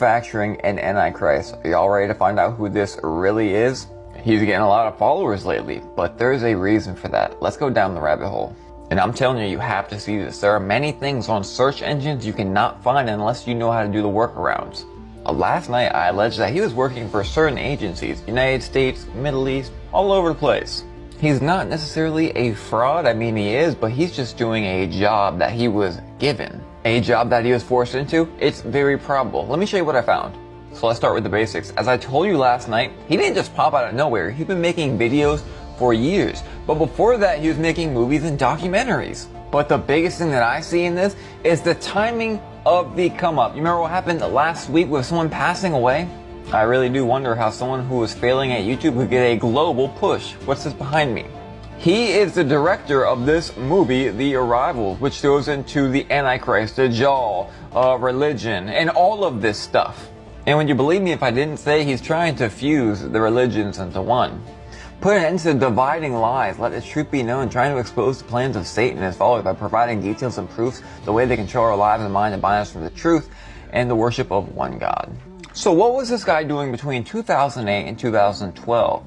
Manufacturing an Antichrist. Are y'all ready to find out who this really is? He's getting a lot of followers lately, but there's a reason for that. Let's go down the rabbit hole. And I'm telling you, you have to see this. There are many things on search engines you cannot find unless you know how to do the workarounds. Last night, I alleged that he was working for certain agencies, United States, Middle East, all over the place. He's not necessarily a fraud, I mean he is, but he's just doing a job that he was given. A job that he was forced into? It's very probable. Let me show you what I found. So let's start with the basics. As I told you last night, he didn't just pop out of nowhere. He's been making videos for years. But before that, he was making movies and documentaries. But the biggest thing that I see in this is the timing of the come up. You remember what happened last week with someone passing away? I really do wonder how someone who was failing at YouTube could get a global push. What's this behind me? He is the director of this movie, The Arrival, which goes into the Antichrist, the jaw, religion, and all of this stuff. And would you believe me if I didn't say he's trying to fuse the religions into one? Put an end to dividing lies, let the truth be known, trying to expose the plans of Satan and his followers by providing details and proofs the way they control our lives and mind and bind us from the truth and the worship of one God. So what was this guy doing between 2008 and 2012?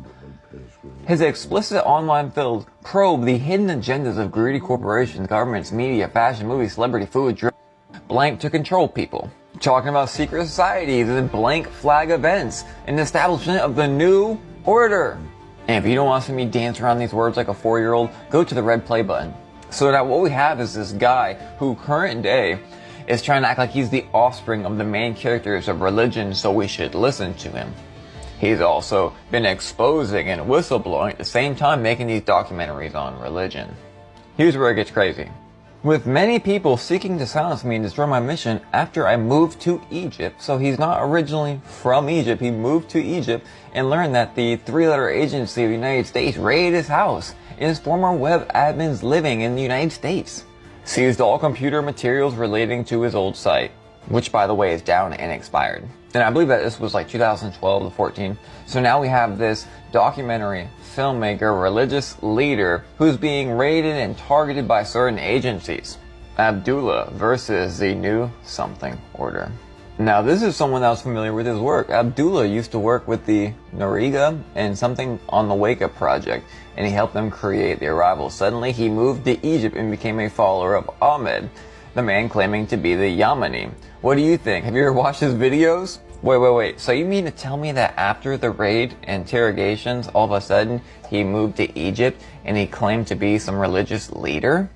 His explicit online films probe the hidden agendas of greedy corporations, governments, media, fashion, movies, celebrity, food, drugs, blank to control people. Talking about secret societies and blank flag events and the establishment of the new order. And if you don't want to see me dance around these words like a 4-year-old, go to the red play button. So now what we have is this guy who current day is trying to act like he's the offspring of the main characters of religion, so we should listen to him. He's also been exposing and whistleblowing at the same time making these documentaries on religion. Here's where it gets crazy. With many people seeking to silence me and destroy my mission after I moved to Egypt. So he's not originally from Egypt. He moved to Egypt and learned that the 3-letter agency of the United States raided his house and his former web admins living in the United States. Seized all computer materials relating to his old site, which by the way is down and expired. And I believe that this was like 2012 to 14. So now we have this documentary filmmaker, religious leader who's being raided and targeted by certain agencies. Abdullah versus the new something order. Now this is someone that was familiar with his work. Abdullah used to work with the Noriega and something on the Wake Up Project, and he helped them create The Arrival. Suddenly he moved to Egypt and became a follower of Ahmed, the man claiming to be the Yamani. What do you think? Have you ever watched his videos? Wait. So you mean to tell me that after the raid and interrogations, all of a sudden he moved to Egypt and he claimed to be some religious leader?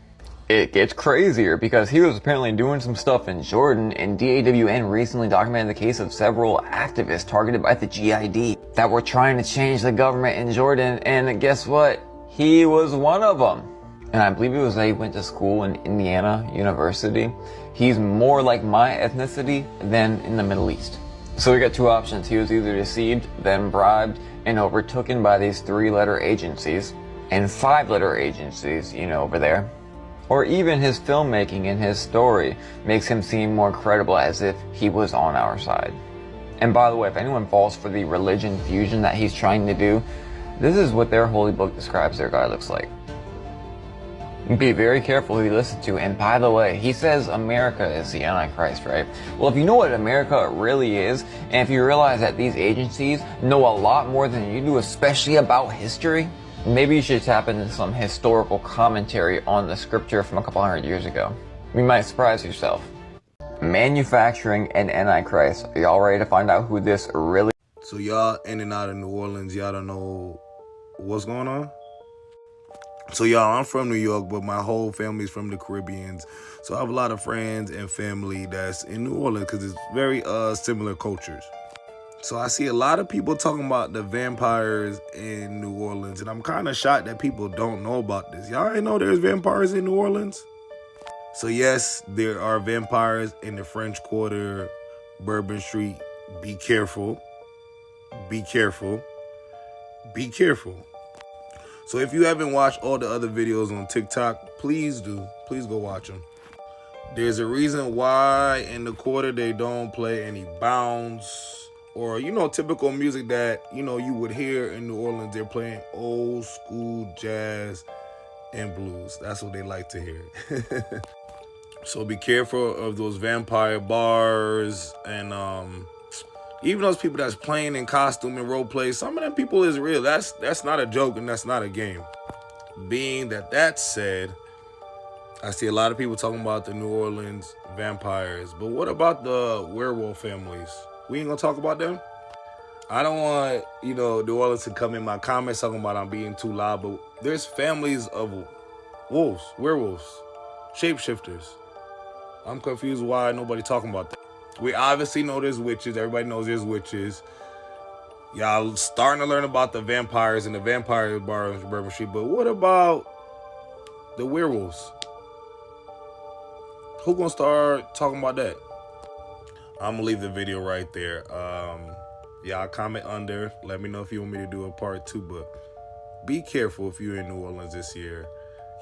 It gets crazier because he was apparently doing some stuff in Jordan, and DAWN recently documented the case of several activists targeted by the GID that were trying to change the government in Jordan, and guess what? He was one of them. And I believe it was that he went to school in Indiana University. He's more like my ethnicity than in the Middle East. So we got two options. He was either deceived, then bribed, and overtaken by these 3-letter agencies, and 5-letter agencies, you know, over there. Or even his filmmaking and his story makes him seem more credible as if he was on our side. And by the way, if anyone falls for the religion fusion that he's trying to do, this is what their holy book describes their guy looks like. Be very careful who you listen to. And by the way, he says America is the Antichrist, right? Well, if you know what America really is, and if you realize that these agencies know a lot more than you do, especially about history, maybe you should tap into some historical commentary on the scripture from a couple hundred years ago. You might surprise yourself. Manufacturing an Antichrist. Are y'all ready to find out who this really is? So y'all in and out of New Orleans, y'all don't know what's going on? So y'all, I'm from New York, but my whole family's from the Caribbean. So I have a lot of friends and family that's in New Orleans because it's very similar cultures. So I see a lot of people talking about the vampires in New Orleans, and I'm kind of shocked that people don't know about this. Y'all ain't know there's vampires in New Orleans? So yes, there are vampires in the French Quarter, Bourbon Street. Be careful. Be careful. Be careful. So if you haven't watched all the other videos on TikTok, please do. Please go watch them. There's a reason why in the Quarter they don't play any bounce or, you know, typical music that, you know, you would hear in New Orleans. They're playing old school jazz and blues. That's what they like to hear. So be careful of those vampire bars and Even those people that's playing in costume and role play, some of them people is real. That's not a joke and that's not a game. Being that said, I see a lot of people talking about the New Orleans vampires, but what about the werewolf families? We ain't gonna talk about them? I don't want, New Orleans to come in my comments talking about I'm being too loud, but there's families of wolves, werewolves, shapeshifters. I'm confused why nobody talking about that. We obviously know there's witches. Everybody knows there's witches. Y'all starting to learn about the vampires and the vampire bar on Bourbon Street, but what about the werewolves? Who gonna start talking about that? I'm gonna leave the video right there. Y'all comment under. Let me know if you want me to do a part 2, but be careful if you're in New Orleans this year.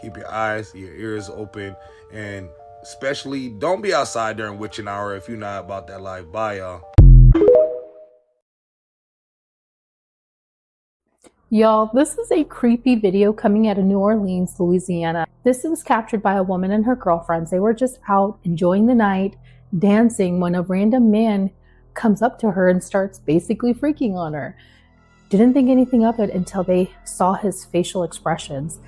Keep your eyes, your ears open, and especially don't be outside during witching hour if you're not about that life. Bye, y'all. Y'all, this is a creepy video coming out of New Orleans, Louisiana. This was captured by a woman and her girlfriends. They were just out enjoying the night, dancing, when a random man comes up to her and starts basically freaking on her. Didn't think anything of it until they saw his facial expressions,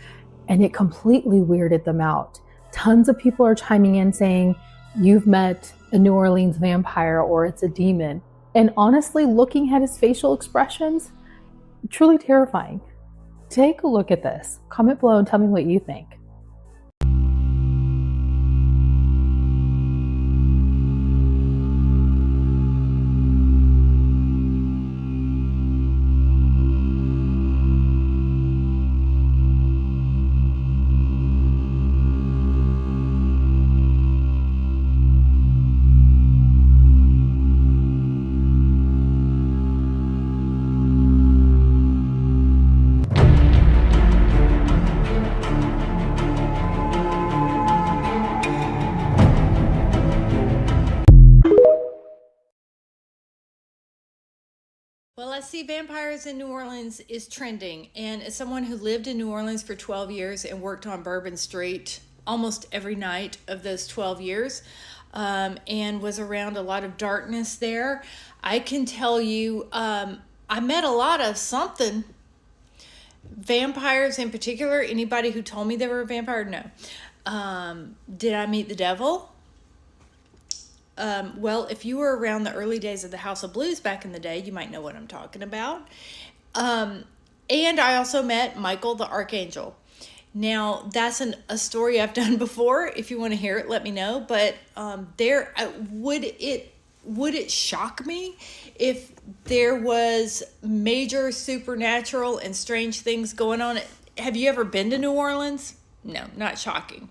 and it completely weirded them out. Tons of people are chiming in saying, you've met a New Orleans vampire or it's a demon. And honestly, looking at his facial expressions, truly terrifying. Take a look at this. Comment below and tell me what you think. Well, I see vampires in New Orleans is trending, and as someone who lived in New Orleans for 12 years and worked on Bourbon Street almost every night of those 12 years, and was around a lot of darkness there, I can tell you I met a lot of something. Vampires in particular. Anybody who told me they were a vampire? No. Did I meet the devil? Well, if you were around the early days of the House of Blues back in the day, you might know what I'm talking about. And I also met Michael the Archangel. Now, that's a story I've done before. If you want to hear it, let me know. But would it shock me if there was major supernatural and strange things going on? Have you ever been to New Orleans? No, not shocking.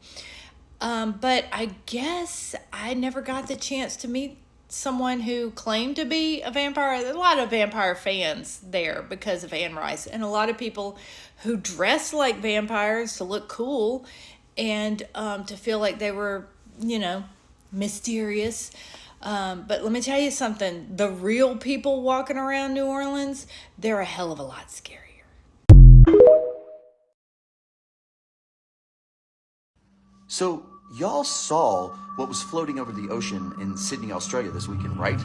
But I guess I never got the chance to meet someone who claimed to be a vampire. There are a lot of vampire fans there because of Anne Rice, and a lot of people who dress like vampires to look cool and to feel like they were, mysterious. But let me tell you something. The real people walking around New Orleans, they're a hell of a lot scarier. So, y'all saw what was floating over the ocean in Sydney, Australia this weekend, right?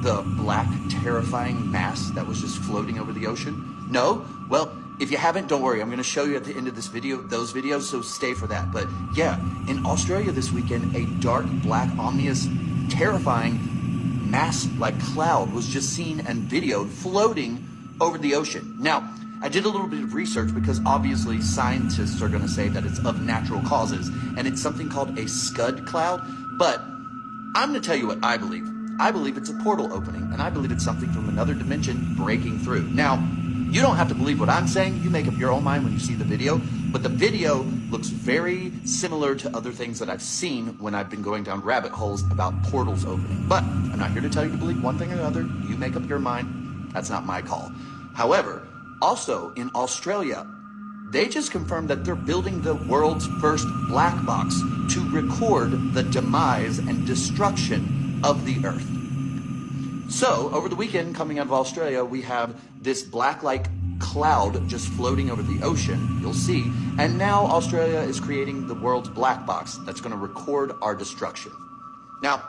The black, terrifying mass that was just floating over the ocean? No? Well, if you haven't, don't worry. I'm going to show you at the end of this video, those videos, so stay for that. But yeah, in Australia this weekend, a dark, black, ominous, terrifying mass like cloud was just seen and videoed floating over the ocean. Now, I did a little bit of research because obviously scientists are going to say that it's of natural causes, and it's something called a scud cloud. But I'm going to tell you what I believe. I believe it's a portal opening, and I believe it's something from another dimension breaking through. Now, you don't have to believe what I'm saying. You make up your own mind when you see the video. But the video looks very similar to other things that I've seen when I've been going down rabbit holes about portals opening. But I'm not here to tell you to believe one thing or another. You make up your mind. That's not my call. However, also in Australia, they just confirmed that they're building the world's first black box to record the demise and destruction of the Earth. So, over the weekend, coming out of Australia, we have this black-like cloud just floating over the ocean, you'll see, and now Australia is creating the world's black box that's going to record our destruction. Now,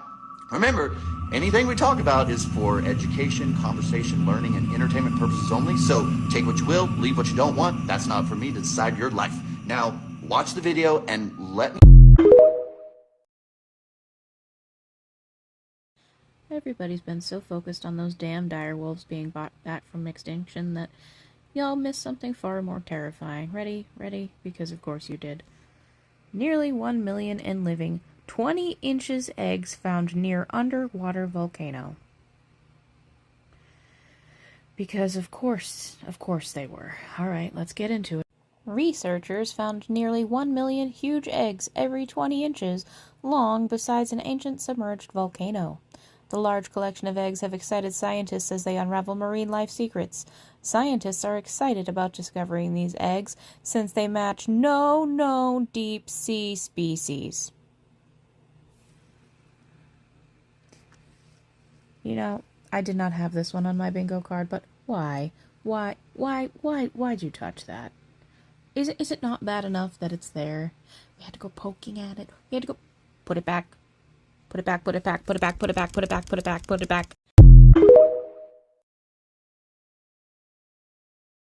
Remember, anything we talk about is for education, conversation, learning, and entertainment purposes only. So take what you will, leave what you don't want. That's not for me to decide your life. Now, watch the video and let me... Everybody's been so focused on those damn dire wolves being brought back from extinction that y'all missed something far more terrifying. Ready? Ready? Because of course you did. Nearly 1 million and living, 20 inches eggs found near underwater volcano. Because of course they were. Alright, let's get into it. Researchers found nearly 1 million huge eggs every 20 inches long besides an ancient submerged volcano. The large collection of eggs have excited scientists as they unravel marine life secrets. Scientists are excited about discovering these eggs since they match no known deep sea species. You know, I did not have this one on my bingo card, but why? Why'd you touch that? Is it not bad enough that it's there? We had to go poking at it. We had to go put it back. Put it back, put it back, put it back, put it back, put it back, put it back, put it back.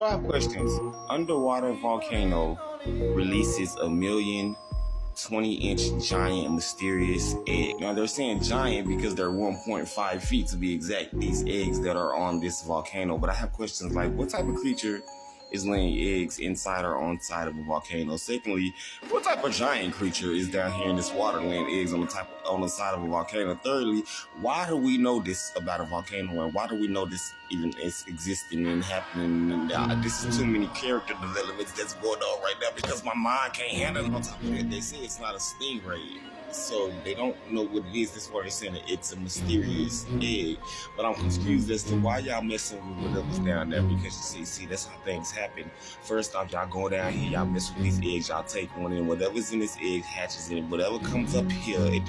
I have questions. Underwater volcano releases a million 20-inch giant mysterious egg. Now they're saying giant because they're 1.5 feet to be exact, these eggs that are on this volcano. But I have questions like, what type of creature is laying eggs inside or on side of a volcano? Secondly, what type of giant creature is down here in this water laying eggs on the side of a volcano? Thirdly, why do we know this about a volcano, and why do we know this even is existing and happening? And this is too many character developments that's going on right now because my mind can't handle it. On top of that, they say it's not a stingray, so they don't know what it is. That's why they're saying that it's a mysterious egg. But I'm confused as to why y'all messing with whatever's down there, because you see, that's how things happen. First off, y'all go down here, y'all mess with these eggs, y'all take one in, whatever's in this egg hatches in it, whatever comes up here, it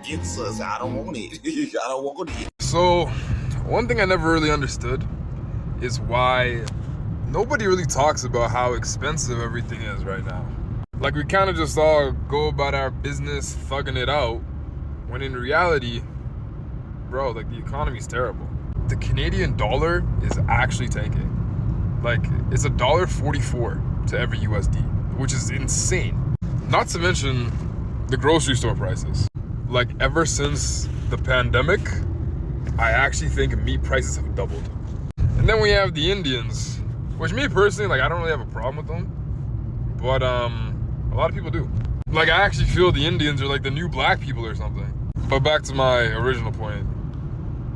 gets us. I don't want it. I don't want it. So, one thing I never really understood is why nobody really talks about how expensive everything is right now. Like, we kind of just all go about our business thugging it out, when in reality, bro, like, the economy's terrible. The Canadian dollar is actually tanking. Like, it's $1.44 to every USD, which is insane. Not to mention the grocery store prices. Like, ever since the pandemic, I actually think meat prices have doubled. And then we have the Indians, which me personally, like, I don't really have a problem with them, but a lot of people do. Like, I actually feel the Indians are like the new black people or something. But back to my original point,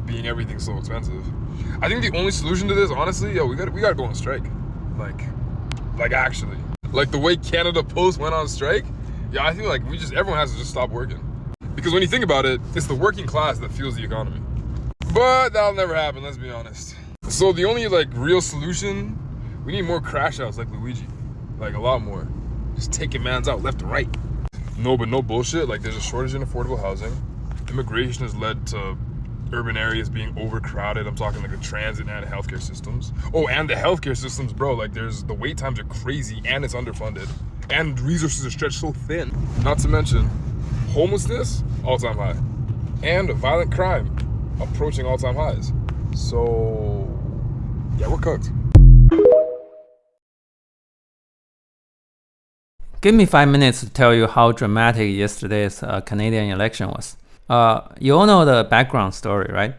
being everything so expensive. I think the only solution to this, honestly, we gotta go on strike. Like actually. Like the way Canada Post went on strike, yeah, I feel like everyone has to just stop working. Because when you think about it, it's the working class that fuels the economy. But that'll never happen, let's be honest. So the only like real solution, we need more crash outs like Luigi. Like a lot more. Just taking mans out left and right. No, but no bullshit. Like, there's a shortage in affordable housing. Immigration has led to urban areas being overcrowded. I'm talking like the transit and healthcare systems. Oh, and the healthcare systems, bro. Like, the wait times are crazy and it's underfunded. And resources are stretched so thin. Not to mention, homelessness, all-time high. And violent crime, approaching all-time highs. So, yeah, we're cooked. Give me 5 minutes to tell you how dramatic yesterday's Canadian election was. You all know the background story, right?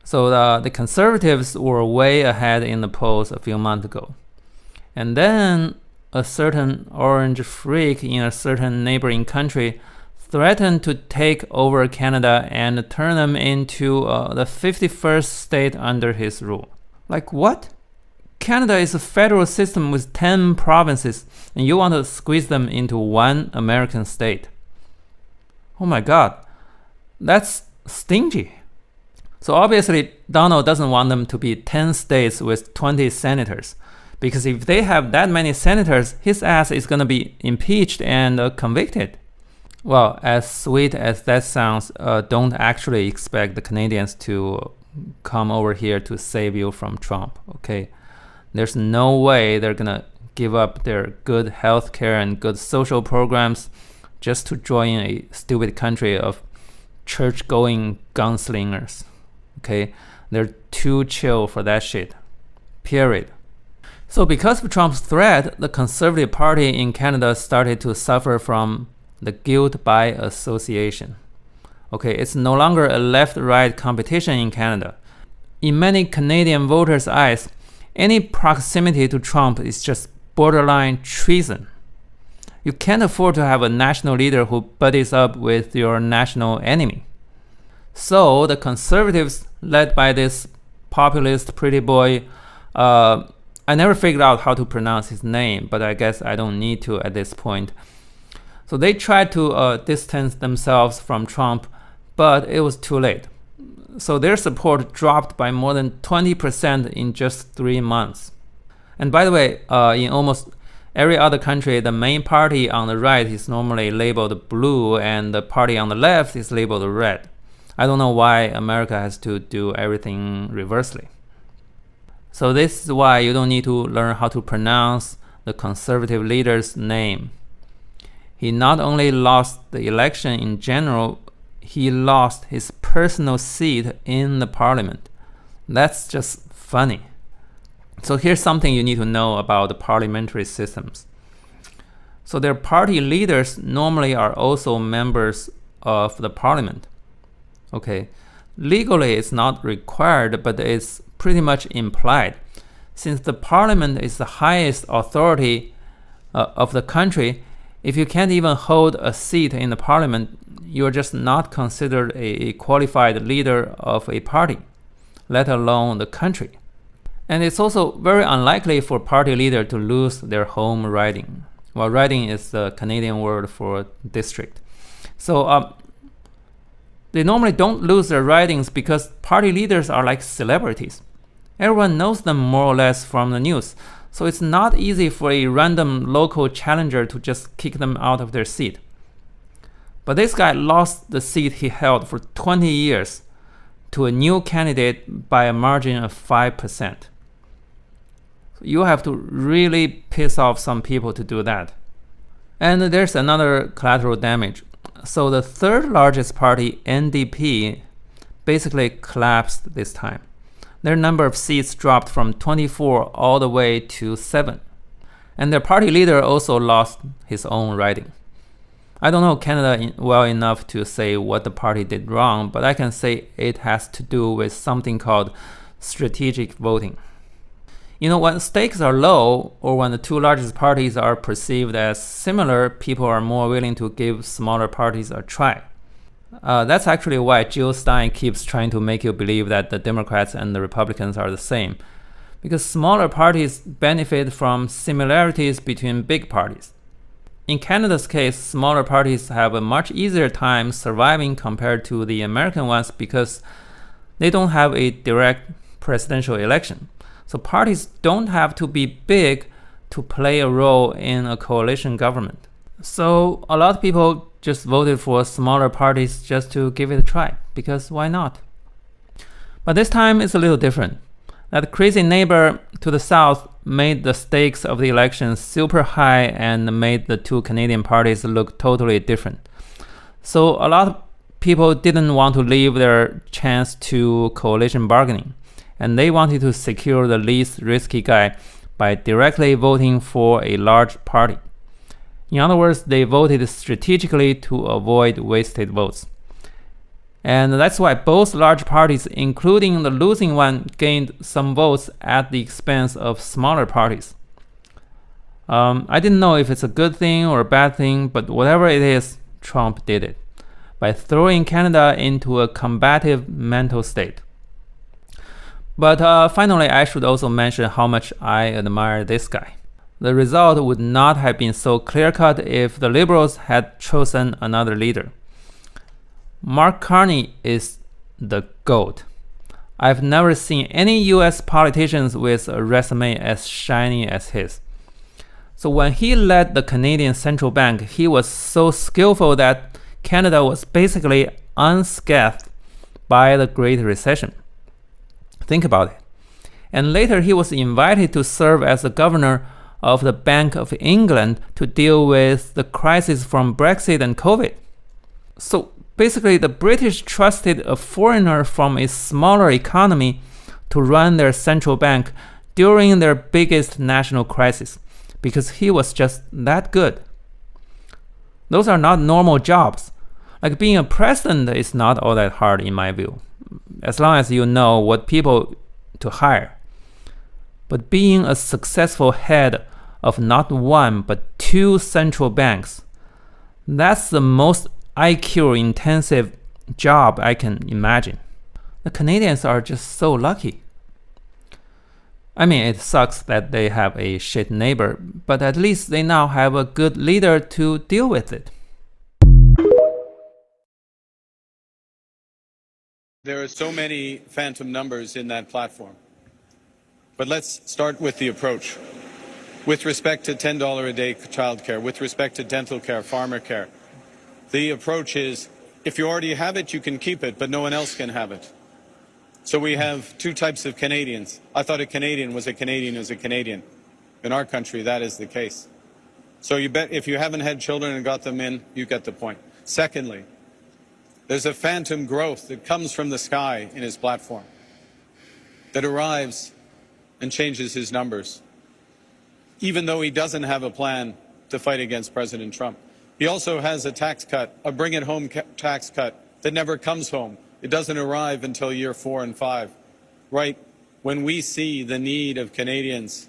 So the Conservatives were way ahead in the polls a few months ago. And then a certain orange freak in a certain neighboring country threatened to take over Canada and turn them into the 51st state under his rule. Like, what? Canada is a federal system with 10 provinces, and you want to squeeze them into one American state. Oh my god, that's stingy. So obviously, Donald doesn't want them to be 10 states with 20 senators, because if they have that many senators, his ass is going to be impeached and convicted. Well, as sweet as that sounds, don't actually expect the Canadians to come over here to save you from Trump, okay? There's no way they're gonna give up their good healthcare and good social programs just to join a stupid country of church-going gunslingers. Okay, they're too chill for that shit. Period. So because of Trump's threat, the Conservative Party in Canada started to suffer from the guilt by association. Okay, it's no longer a left-right competition in Canada. In many Canadian voters' eyes, any proximity to Trump is just borderline treason. You can't afford to have a national leader who buddies up with your national enemy. So the Conservatives, led by this populist pretty boy, I never figured out how to pronounce his name, but I guess I don't need to at this point. So they tried to distance themselves from Trump, but it was too late. So their support dropped by more than 20% in just 3 months. And by the way, in almost every other country, the main party on the right is normally labeled blue and the party on the left is labeled red. I don't know why America has to do everything reversely. So this is why you don't need to learn how to pronounce the conservative leader's name. He not only lost the election in general, he lost his personal seat in the parliament. That's just funny. So here's something you need to know about the parliamentary systems. So their party leaders normally are also members of the parliament. Okay, legally it's not required, but it's pretty much implied. Since the parliament is the highest authority of the country, if you can't even hold a seat in the parliament, you're just not considered a qualified leader of a party, let alone the country. And it's also very unlikely for party leader to lose their home riding. Well, riding is the Canadian word for district. So they normally don't lose their ridings because party leaders are like celebrities. Everyone knows them more or less from the news. So it's not easy for a random local challenger to just kick them out of their seat. But this guy lost the seat he held for 20 years to a new candidate by a margin of 5%. You have to really piss off some people to do that. And there's another collateral damage. So the third largest party, NDP, basically collapsed this time. Their number of seats dropped from 24 all the way to 7. And their party leader also lost his own riding. I don't know Canada well enough to say what the party did wrong, but I can say it has to do with something called strategic voting. You know, when stakes are low, or when the two largest parties are perceived as similar, people are more willing to give smaller parties a try. That's actually why Jill Stein keeps trying to make you believe that the Democrats and the Republicans are the same. Because smaller parties benefit from similarities between big parties. In Canada's case, smaller parties have a much easier time surviving compared to the American ones because they don't have a direct presidential election. So parties don't have to be big to play a role in a coalition government. So a lot of people just voted for smaller parties just to give it a try, because why not? But this time it's a little different. That crazy neighbor to the south made the stakes of the election super high and made the two Canadian parties look totally different. So a lot of people didn't want to leave their chance to coalition bargaining, and they wanted to secure the least risky guy by directly voting for a large party. In other words, they voted strategically to avoid wasted votes. And that's why both large parties, including the losing one, gained some votes at the expense of smaller parties. I didn't know if it's a good thing or a bad thing, but whatever it is, Trump did it by throwing Canada into a combative mental state. But finally, I should also mention how much I admire this guy. The result would not have been so clear-cut if the Liberals had chosen another leader. Mark Carney is the GOAT. I've never seen any US politicians with a resume as shiny as his. So when he led the Canadian Central Bank, he was so skillful that Canada was basically unscathed by the Great Recession. Think about it. And later he was invited to serve as the governor of the Bank of England to deal with the crisis from Brexit and COVID. So Basically, the British trusted a foreigner from a smaller economy to run their central bank during their biggest national crisis because he was just that good. Those are not normal jobs. Like being a president is not all that hard in my view, as long as you know what people to hire. But being a successful head of not one but two central banks, that's the most IQ intensive job I can imagine. The Canadians are just so lucky. I mean, it sucks that they have a shit neighbor, but at least they now have a good leader to deal with it. There are so many phantom numbers in that platform. But let's start with the approach. With respect to $10 a day childcare, with respect to dental care, farmer care, the approach is, if you already have it, you can keep it, but no one else can have it. So we have two types of Canadians. I thought a Canadian was a Canadian who's a Canadian. In our country, that is the case. So you bet if you haven't had children and got them in, you get the point. Secondly, there's a phantom growth that comes from the sky in his platform that arrives and changes his numbers, even though he doesn't have a plan to fight against President Trump. He also has a tax cut, a bring-it-home tax cut that never comes home. It doesn't arrive until year 4 and 5, right when we see the need of Canadians.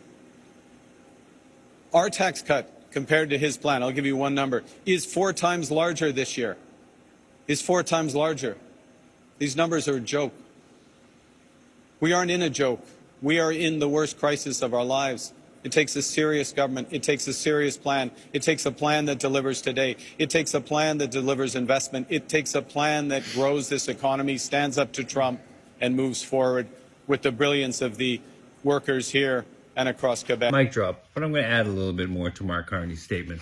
Our tax cut, compared to his plan, I'll give you one number, is 4 times larger this year. Is 4 times larger. These numbers are a joke. We aren't in a joke. We are in the worst crisis of our lives. It takes a serious government. It takes a serious plan. It takes a plan that delivers today. It takes a plan that delivers investment. It takes a plan that grows this economy, stands up to Trump, and moves forward with the brilliance of the workers here and across Quebec. Mic drop, but I'm going to add a little bit more to Mark Carney's statement.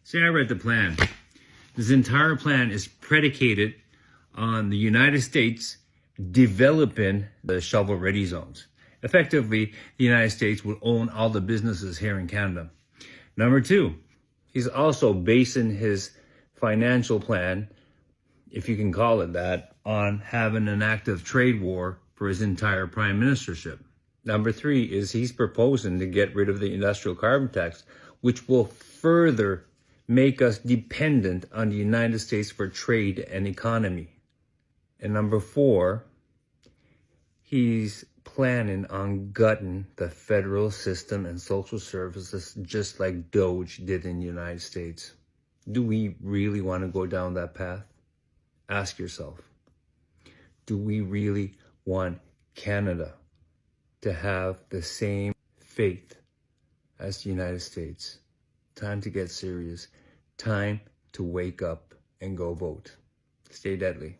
See, I read the plan. This entire plan is predicated on the United States developing the shovel-ready zones. Effectively, the United States will own all the businesses here in Canada. Number 2, he's also basing his financial plan, if you can call it that, on having an active trade war for his entire prime ministership. Number 3 is he's proposing to get rid of the industrial carbon tax, which will further make us dependent on the United States for trade and economy. And number 4, he's planning on gutting the federal system and social services just like Doge did in the United States. Do we really want to go down that path? Ask yourself. Do we really want Canada to have the same fate as the United States? Time to get serious. Time to wake up and go vote. Stay deadly.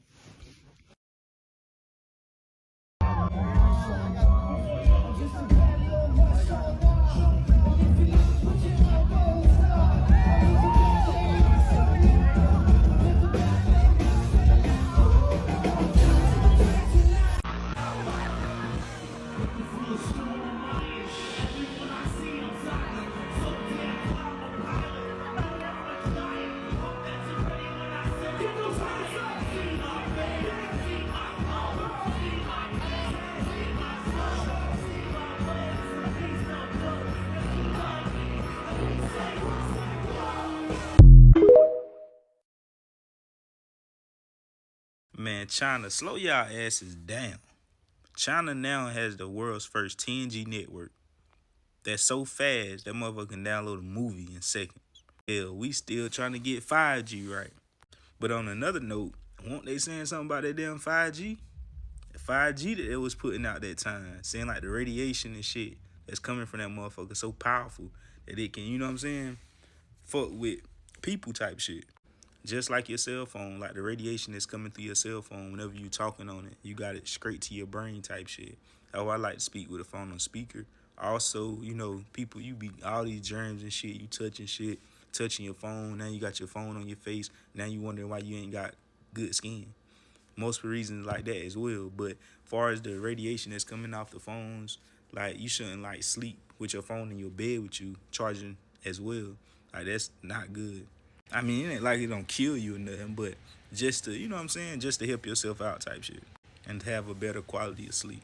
Man, China, slow y'all asses down. China now has the world's first 10G network. That's so fast, that motherfucker can download a movie in seconds. Hell, we still trying to get 5G right. But on another note, won't they saying something about that damn 5G? The 5G that it was putting out that time, saying like the radiation and shit that's coming from that motherfucker so powerful that it can, you know what I'm saying, fuck with people type shit. Just like your cell phone, like the radiation that's coming through your cell phone whenever you talking on it, you got it straight to your brain type shit. That's why I like to speak with a phone on speaker. Also, you know, people, you be all these germs and shit, you touching your phone. Now you got your phone on your face. Now you wondering why you ain't got good skin. Most reasons like that as well. But as far as the radiation that's coming off the phones, like you shouldn't like sleep with your phone in your bed with you charging as well. Like that's not good. I mean, it ain't like it don't kill you or nothing, but just to, you know what I'm saying, just to help yourself out type shit and to have a better quality of sleep.